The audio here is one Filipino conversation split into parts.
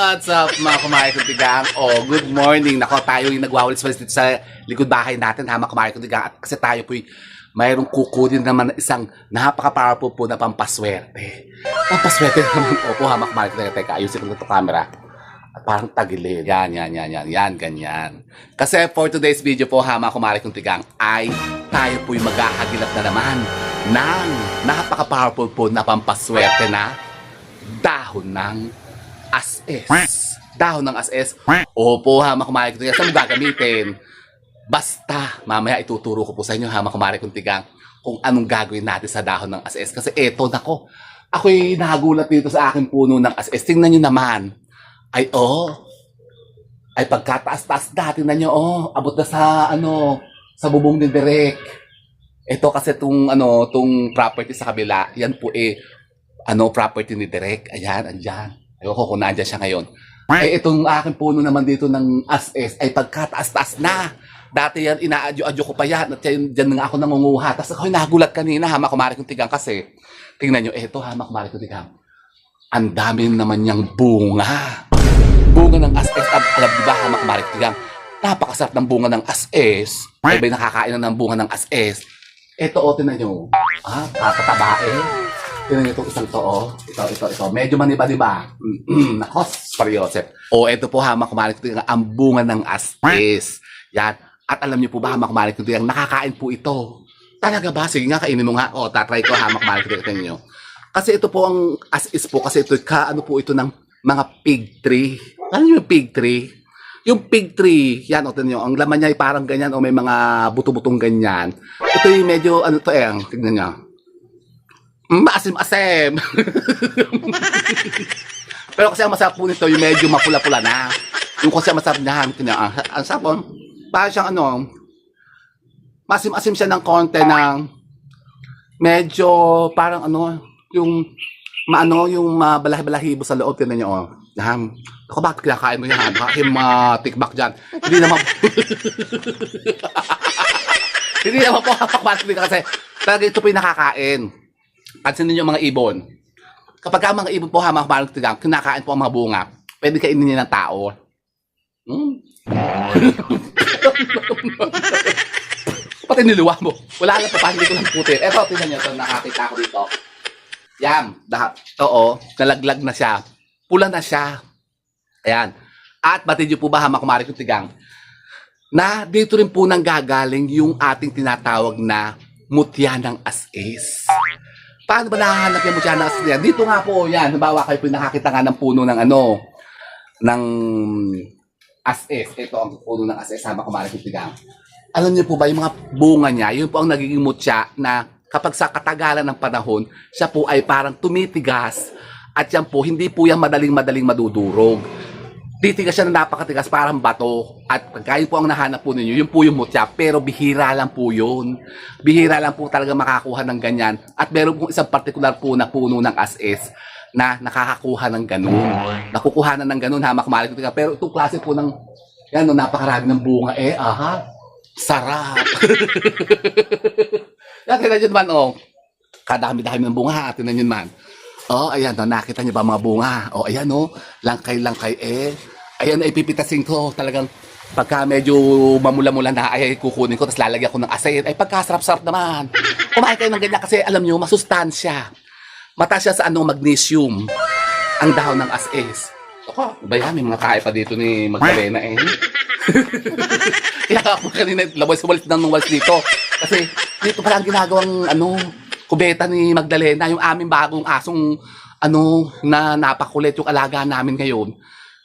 What's up mga kumain kong tigang? Oh, good morning. Nako, tayo yung nagwawalis-walis dito sa likod bahay natin ha mga kumain kong tigang. At kasi tayo po'y mayroong kukunin naman na isang napaka-powerful po na pampaswerte. Pampaswerte naman. Opo ha mga kumain kong tigang. Teka, ayusin ko na ito camera. At parang tagilid. Yan, ganyan. Kasi for today's video po ha mga kumain kong tigang ay tayo po'y maghahagilap na naman ng napaka-powerful po na pampaswerte na dahon ng as-is. Dahon ng as-is. Opo ha, mga kumari kong tigang. Saan mo gagamitin? Basta, mamaya ituturo ko po sa inyo ha, mga kumari kong tigang, kung anong gagawin natin sa dahon ng as-is. Kasi eto, nako, ako'y nagulat dito sa aking puno ng as-is. Tingnan nyo naman. Ay, pagkataas-taas natin na nyo, abot na sa, sa bubong ni Derek. Ito kasi itong property sa kabila, yan po property ni Derek. Ayan, andyan. Ayoko kung nandiyan siya ngayon. Eh, itong aking puno naman dito ng as-is ay pagkataas-taas na. Dati yan, inaadyo-adyo ko pa yan. At dyan nga ako nangunguha. Tapos ako'y nagulat kanina, ha, makumari kong tigang kasi. Tingnan nyo, eto ha, makumari kong tigang. Ang dami naman niyang bunga. Bunga ng as-is. Alam diba, ha, makumari kong tigang. Napakasarap ng bunga ng as-is. Ay ba'y nakakain na ng bunga ng as-is? Eto, tingnan nyo. Kakatabain. Tingnan nyo itong isang to, ito. Medyo maniba-diba. Nakos, Pariosep. Ito po ha, makumarik ko ang bunga ng as-is. Yan. At alam niyo po ba, makumarik ko nakakain po ito. Talaga ba? Sige nga, kainin mo nga. Tatry ko ha, makumarik ko nyo. Kasi ito po ang as-is po. Kasi ito, po ito ng mga pig tree. Ano yung pig tree? Yung pig tree, yan, tingnan nyo. Ang laman niya ay parang ganyan o may mga buto-butong ganyan. Ito yung medyo, tignan nyo. Maasim-asim. Pero kasi ang masarap po nito, yung medyo mapula-pula na. Yung kasi ang masarap niya, ang sarap po, parang siyang maasim-asim siya ng konti ng medyo parang yung yung balahi-balahibo sa loob, tinan niyo, Ako, bakit kinakain mo yan? Bakit matikbak dyan? Hindi naman hindi naman po kasi talaga ito po yung nakakain. Pansin ninyo mga ibon. Kapag ang mga ibon po mga tigang, kinakain po ang mga bunga, pwede kainin niya ng tao. Pati niluwa mo. Wala lang pa, hindi ko lang putin. Eto, tingnan nyo, nakakita ko dito. Yan, nalaglag na siya. Pula na siya. Ayan. At batid nyo po ba mga tigang, na dito rin po nang gagaling yung ating tinatawag na mutya ng as-is. Paano ba nakahanap yung mutya ng as-is? Dito nga po, yan. Halimbawa kayo po nakakita nga ng puno ng ng as-is. Ito ang puno ng as-is, sama kumari kong tigang. Alam niyo po ba, yung mga bunga niya, yun po ang nagiging mutya na kapag sa katagalan ng panahon, siya po ay parang tumitigas at yan po, hindi po yan madaling madudurog. Titigas siya na napakatigas, parang bato. At pagkain po ang nahanap po ninyo, yun po yung mutya. Pero bihira lang po yun. Bihira lang po talaga makakuha ng ganyan. At meron po isang partikular po na puno ng as-is na nakakakuha ng ganun. Nakukuha na ng ganun, makumalik. Pero itong klase po ng, napakarami ng bunga. Sarap. Yan, tinan nyo naman, kadami-dami ng bunga, tinan nyo naman. Ayan, nakita niyo ba mga bunga? Ayan, langkay-langkay Ayan, pipitasin ko. Talagang pagka medyo mamula-mula na, kukunin ko, tapos lalagyan ko ng asin. Pagkasarap-sarap naman. Kumain kayo ng ganyan kasi alam niyo, masustansya. Mataas siya sa magnesium. Ang dahon ng as-is. May mga kain pa dito ni Magdalena Kaya ako kanina, walis ng walis dito. Kasi dito pala ang ginagawang, kubeta ni Magdalena, yung aming bagong asong na napakulit yung alaga namin ngayon.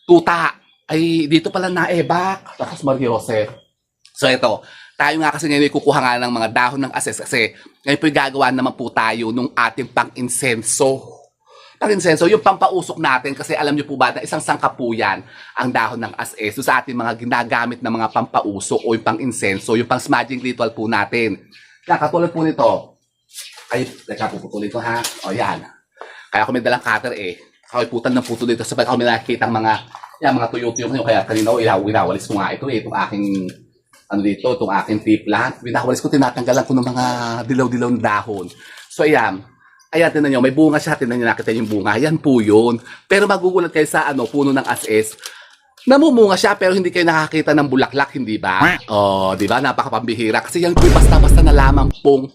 Tuta ay dito pala naebak. Tapos Mariosep. So ito, tayo nga kasi ngayon kukuha nga ng mga dahon ng as-is kasi ngayon po gagawa naman po tayo nung ating pang-insenso. Pang-insenso, yung pampausok natin kasi alam niyo po ba na isang sangkap po yan ang dahon ng as-is. So sa ating mga ginagamit na mga pampausok o yung pang-insenso, yung pang-smudging ritual po natin. Katulad po nito. Puputulin ko ha. Yan. Kaya ako may dalang cutter Ako putan ng puto dito sabay ako may nakikita ang mga tuyo-tuyo ngayon. Kaya kanina winawalis ko nga ito itong aking itong aking tea plant. Winawalis ko, tinatanggalan ko ng mga dilaw-dilaw na dahon. So ayan, Ayan, tingnan nyo, may bunga siya. Tingnan nyo, nakita yung bunga. Yan po yun. Pero magugulat kayo sa puno ng as-is. Namumunga siya pero hindi kayo nakakita ng bulaklak, hindi ba? Oh, di ba? Napakapambihira. Kasi yan po basta-basta na lamang pong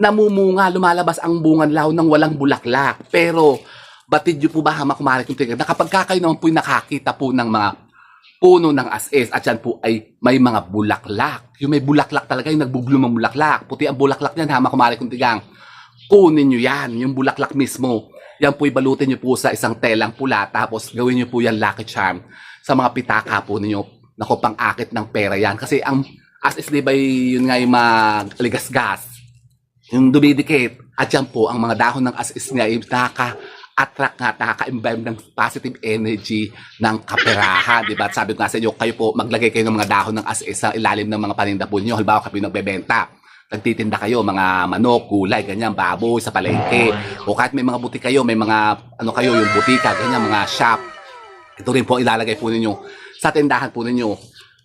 namumunga, lumalabas ang bungan law ng walang bulaklak. Pero, batid nyo po ba, hama kumari kung tingnan, na kapag kayo naman po nakakita po ng mga puno ng as-is at yan po ay may mga bulaklak. Yung may bulaklak talaga, yung nagbubloom ang bulaklak. Puti ang bulaklak niyan, hama kumari kung tingnan. Kunin nyo yan, yung bulaklak mismo. Yan po ibalutin nyo po sa isang telang pula, tapos gawin nyo po yan lucky charm sa mga pitaka po ninyo. Naku, pang-akit ng pera yan. Kasi ang as-is, di ba, yun nga yung maligas-gas, yung dumidikit. At yan po, ang mga dahon ng as-is nga, yung nakaka-attract nga, nakaka-imbibe ng positive energy ng kaperahan, di ba? At sabi ko nga sa inyo, kayo po, maglagay kayo ng mga dahon ng as-is sa ilalim ng mga paninda po nyo. Halimbawa, kayo nagbebenta. Nagtitinda kayo, mga manok, gulay, ganyan, baboy, sa palengke. O kahit may mga butik kayo, may mga, kayo, yung butika, ganyan, mga shop. Ito rin po ilalagay po ninyo sa tindahan po ninyo.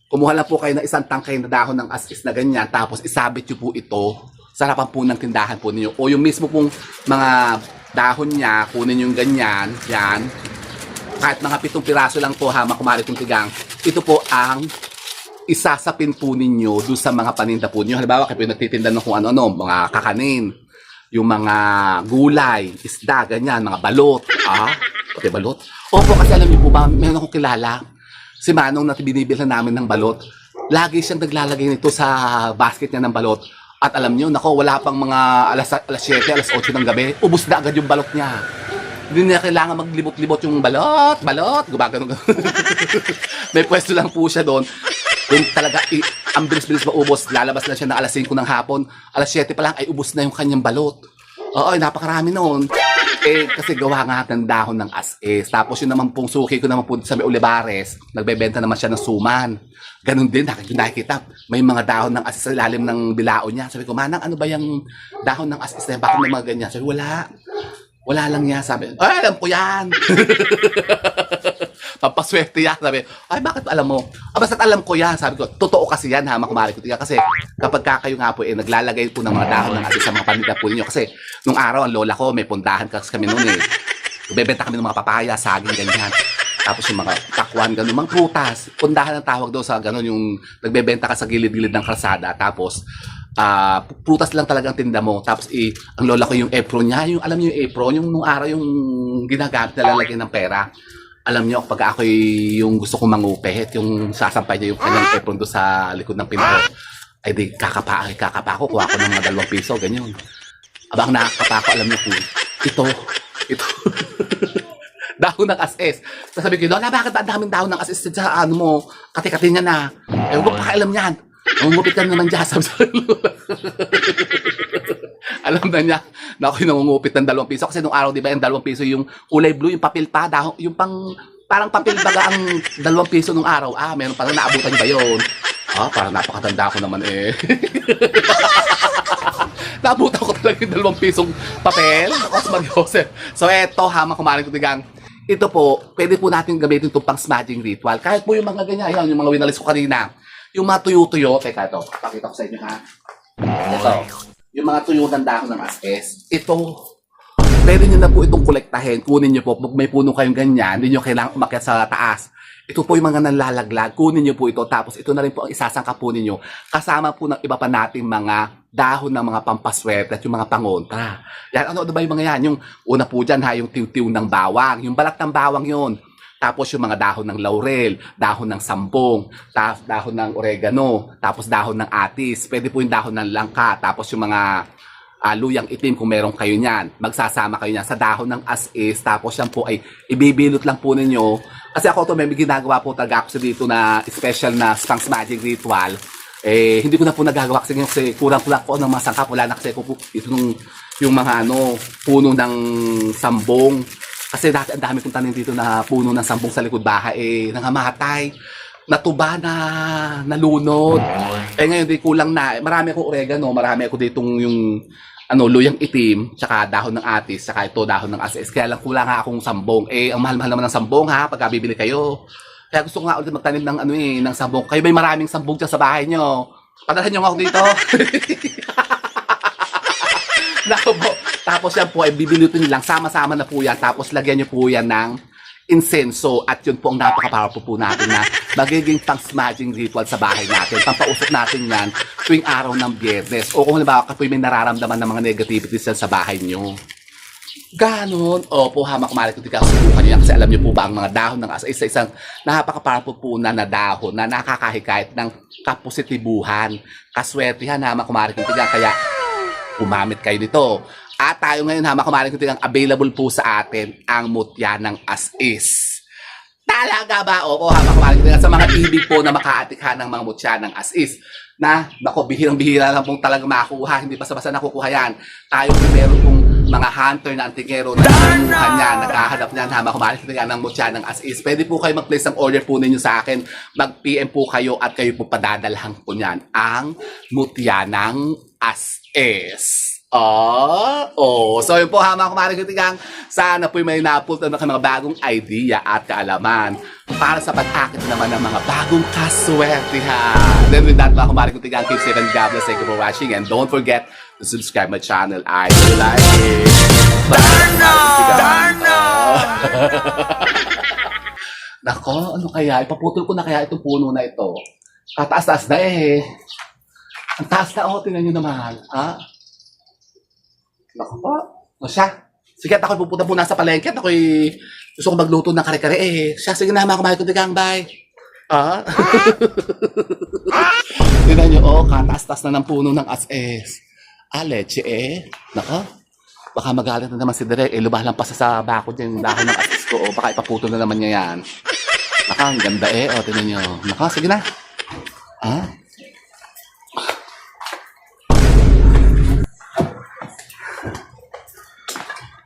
Kumuha lang po kayo ng isang tangkay na dahon ng as-is na ganyan, tapos isabit nyo po ito sa harapan po ng tindahan po ninyo. O yung mismo pong mga dahon niya, kunin yung ganyan, yan. Kahit mga 7 piraso lang po, hama kumari kong tigang. Ito po ang isasapin po ninyo doon sa mga paninda po ninyo. Halimbawa, kayo nagtitinda ng kung ano-ano, mga kakanin, yung mga gulay, isda, ganyan, mga balot. Okay, balot? Opo, kasi alam niyo po ba, meron akong kilala, si Manong na binibilhan namin ng balot. Lagi siyang naglalagay nito sa basket niya ng balot. At alam niyo, nako, wala pang mga alas 7, alas 8 ng gabi, ubos na agad yung balot niya. Hindi niya kailangan maglibot-libot yung balot, gumagano. May pwesto lang po siya doon. Kung talaga ang bilis-bilis maubos, lalabas na siya ng alas 5 ng hapon, alas 7 pa lang ay ubos na yung kanyang balot. Oo, napakarami noon. Kasi gawa nga ng dahon ng as-is. Tapos yun naman pong suki ko naman po sa may Olivares, nagbebenta naman siya ng suman. Ganun din, nakikita, may mga dahon ng as-is sa ilalim ng bilao niya. Sabi ko, Manang, ano ba yung dahon ng as-is na yan? Bakit may mga ganyan? Sabi, wala lang niya. Sabi, ay, alam ko yan. Pampaswerte yan. Sabi, ay, bakit alam mo? Basta't alam ko yan. Sabi ko, totoo kasi yan, hama kumari ko. Kasi kapag kayo nga po, naglalagay po ng mga dahon ng as-is sa mga paninda po ninyo. Kasi nung araw, ang lola ko, may pundahan kasi kami noon eh. Bebenta kami ng mga papaya, saging, ganyan. Tapos yung mga takwan, gano'n, mga prutas. Pundahan ang tawag daw sa gano'n, yung nagbebenta ka sa gilid-gilid ng kalsada. Tapos, prutas lang talagang tinda mo. Tapos, ang lola ko yung apron niya. Yung, alam niyo yung apron, yung nung araw yung ginagamit na lalagyan ng pera. Alam niyo, pag ako yung gusto kong mangupit, yung sasampay niya yung kanyang apron doon sa likod ng pinto, ay di kakapa ko, kuha ko ng mga 2 piso, ganyan. Abang nakakapa ko, alam niyo po, ito. Dahon ng as-is. Sasabi ko, Lola, bakit ba ang daming dahon ng as-is sa ano mo? Kati-kati niya na. Huwag pakialam niyan. Nangungupit ka naman dyan, sabi sa Lola. Alam na niya na ako yung nangungupit ng 2 piso. Kasi nung araw, di ba, yung 2 piso, yung kulay blue, yung papel pa, dahon, yung parang papel baga ang 2 piso nung araw. Meron parang naabutan ba yun? Parang napakatanda ko naman eh. Naabutan ko talaga yung 2 pisong papel. Mas Joseph. So eto, hama kumarin ko tigang. Ito po, pwede po natin gamitin itong pang smudging ritual. Kahit po yung mga ganyan, yan, yung mga winalis ko kanina. Yung mga tuyo-tuyo, teka ito, pakita ko sa inyo ha. Ito, yung mga tuyo ng dahon ng as-is. Ito, pwede nyo na po itong kolektahin. Kunin nyo po, may puno kayong ganyan, hindi nyo kailangan umakyat sa taas. Ito po yung mga nalalaglag. Kunin nyo po ito. Tapos ito na rin po ang isasangka po ninyo. Kasama po ng iba pa nating mga dahon ng mga pampaswerte at yung mga pangontra. Yan, ano ba yung mga yan? Yung una po dyan ha, yung tiw-tiw ng bawang. Yung balat ng bawang yun. Tapos yung mga dahon ng laurel, dahon ng sambong, dahon ng oregano, tapos dahon ng atis. Pwede po yung dahon ng langka. Tapos yung mga luyang itim kung meron kayo niyan. Magsasama kayo niyan sa dahon ng as-is. Tapos yan po ay ibibilot lang po ninyo. Kasi ako may ginagawa po talaga ako sa dito na special na pang smudging ritual. Hindi ko na po nagagawa kasi kurang ko lang po ng mga sangkap. Wala na kasi po ito yung mga puno ng sambong. Kasi dati ang dami kong tanim dito na puno ng sambong sa likod bahay. Nangamatay. Natuba na, nalunod. Ngayon di kulang na. Marami akong oregano, marami ako ditong yung luyang itim, tsaka dahon ng atis, tsaka ito dahon ng as-is. Kaya lang kulang nga akong sambong. Ang mahal-mahal naman ng sambong ha, pagka bibili kayo. Kaya gusto ko nga ulit magtanim ng ng sambong. Kayo may maraming sambong dyan sa bahay nyo. Padalhan nyo nga ako dito. Nako po. Tapos yan po ay bibilutin nyo lang, sama-sama na po yan. Tapos lagyan nyo po yan ng insenso. At yun po ang napaka-powerful po natin na magiging pang-smudging ritual sa bahay natin. Pampausok natin yan tuwing araw ng Biyernes. O kung halimbawa ka may nararamdaman ng mga negativities yan sa bahay nyo. Ganon. Opo, hamak malik ko subukan nyo yan. Kasi alam nyo po ba ang mga dahon ng asa isa-isang napaka-powerful po na dahon na nakakahikayat ng kapositibuhan, kaswertihan, hamak malik ko kaya gumamit kayo nito. At tayo ngayon, hamak malik ko available po sa atin ang mutya ng as-is. Talaga ba? Opo, hamak malik ko sa mga ibig po na makaatikha ng mga mutya ng as-is. Na, nako, bihirang-bihira lang pong talagang makuha. Hindi basta-basta nakukuha yan. Tayo meron pong mga hunter na antingero na nakukuha niyan, naghahanap niyan, hamak malik ko ng mutya ng as-is. Pwede po kayo mag-place ng order po ninyo sa akin. Mag-PM po kayo at kayo po padadalhan po niyan ang mutya ng as-is. So yun po, hamak kumarikitikang, sana po may napultan na mga bagong idea at kaalaman para sa pag-akit naman ng mga bagong kaswertihan. Then with that, mga kumarikitikang, keep safe and God bless. Thank you for watching and don't forget to subscribe my channel. I do like it. Darno! Nako, ano kaya? Ipaputol ko na kaya itong puno na ito. Kataas-taas na eh. Ang taas na, tingnan nyo naman. Naku po. O siya. Sige, at ako'y pupunta po nasa palengke. At ako'y gusto ko magluto ng kare-kare eh. Siya, sige na, mga kumain ko digang, bye. Tignan nyo, kataas-taas na ng puno ng as-es. Leche eh. Nako. Baka magalit na naman si Direk. Lumalang pa sa bakod yung dahon ng as-es ko. Baka ipaputol na naman niya yan. Naka, ang ganda eh. Tignan nyo. Naka, sige na.